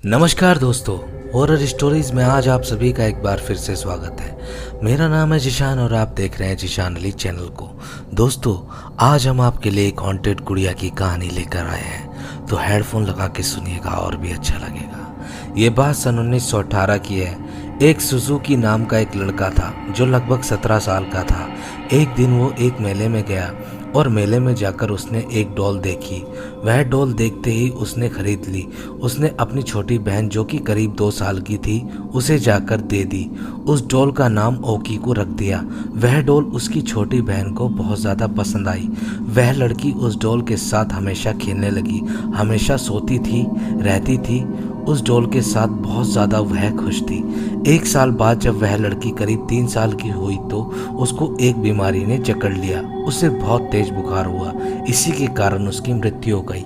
नमस्कार दोस्तों, horror stories में आज आप सभी का एक बार फिर से स्वागत है। मेरा नाम है जिशान और आप देख रहे हैं जिशान अली चैनल को। दोस्तों, आज हम आपके लिए एक हॉन्टेड गुड़िया की कहानी लेकर आए हैं, तो हेडफोन लगा के सुनिएगा और भी अच्छा लगेगा। ये बात सन 1918 की है। एक सुजुकी नाम का एक लड़का था जो लगभग 17 साल का था। एक दिन वो एक मेले में गया और मेले में जाकर उसने एक डॉल देखी। वह डॉल देखते ही उसने खरीद ली। उसने अपनी छोटी बहन जो कि करीब 2 साल की थी उसे जाकर दे दी। उस डॉल का नाम ओकी को रख दिया। वह डॉल उसकी छोटी बहन को बहुत ज़्यादा पसंद आई। वह लड़की उस डॉल के साथ हमेशा खेलने लगी, हमेशा सोती थी, रहती थी। उस डॉल के साथ बहुत ज़्यादा वह खुश थी। 1 साल बाद जब वह लड़की करीब 3 साल की हुई तो उसको एक बीमारी ने जकड़ लिया। उसे बहुत तेज बुखार हुआ, इसी के कारण उसकी मृत्यु हो गई।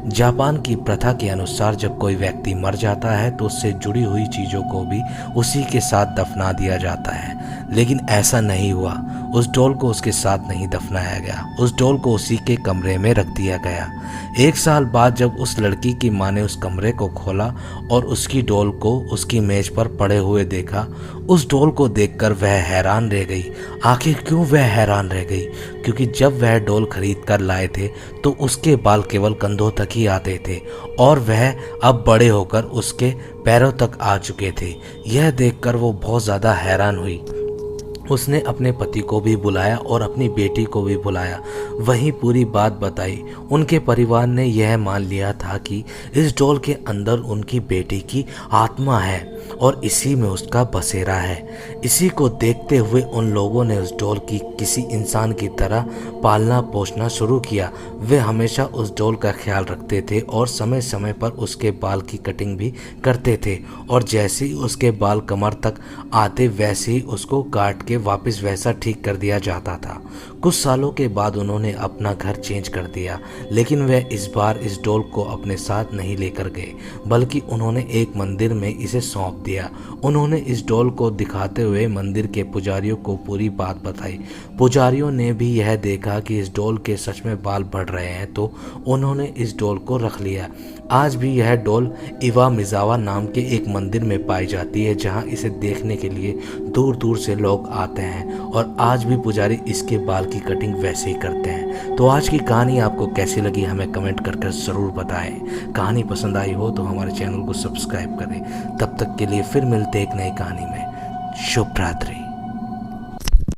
जापान की प्रथा के अनुसार जब कोई व्यक्ति मर जाता है तो उससे जुड़ी हुई चीज़ों को भी उसी के साथ दफना दिया जाता है, लेकिन ऐसा नहीं हुआ। उस डॉल को उसके साथ नहीं दफनाया गया, उस डॉल को उसी के कमरे में रख दिया गया। 1 साल बाद जब उस लड़की की माँ ने उस कमरे को खोला और उसकी डॉल को उसकी मेज पर पड़े हुए देखा, उस डॉल को देखकर वह हैरान रह गई। आखिर क्यों वह हैरान रह गई? क्योंकि जब वह डॉल खरीद कर लाए थे तो उसके बाल केवल कंधों तक ही आते थे और वह अब बड़े होकर उसके पैरों तक आ चुके थे। यह देखकर वो बहुत ज़्यादा हैरान हुई। उसने अपने पति को भी बुलाया और अपनी बेटी को भी बुलाया, वहीं पूरी बात बताई। उनके परिवार ने यह मान लिया था कि इस डॉल के अंदर उनकी बेटी की आत्मा है और इसी में उसका बसेरा है। इसी को देखते हुए उन लोगों ने उस डॉल की किसी इंसान की तरह पालना पोसना शुरू किया। वे हमेशा उस डॉल का ख्याल रखते थे और समय समय पर उसके बाल की कटिंग भी करते थे, और जैसे ही उसके बाल कमर तक आते वैसे ही उसको काट के वापस वैसा ठीक कर दिया जाता था। कुछ सालों के बाद उन्होंने अपना घर चेंज कर दिया, लेकिन वह इस बार इस डॉल को अपने साथ नहीं लेकर गए, बल्कि उन्होंने एक मंदिर में इसे सौंप दिया। उन्होंने इस डॉल को दिखाते हुए मंदिर के पुजारियों को पूरी बात बताई। पुजारियों ने भी यह देखा कि इस डॉल के सच में बाल बढ़ रहे हैं, तो उन्होंने इस डॉल को रख लिया। आज भी यह डॉल इवा मिजावा नाम के एक मंदिर में पाई जाती है, जहां इसे देखने के लिए दूर दूर से लोग आते हैं, और आज भी पुजारी इसके बाल की कटिंग वैसे ही करते हैं। तो आज की कहानी आपको कैसी लगी हमें कमेंट करके ज़रूर बताएं। कहानी पसंद आई हो तो हमारे चैनल को सब्सक्राइब करें। तब तक के लिए फिर मिलते एक नई कहानी में। शुभ रात्रि।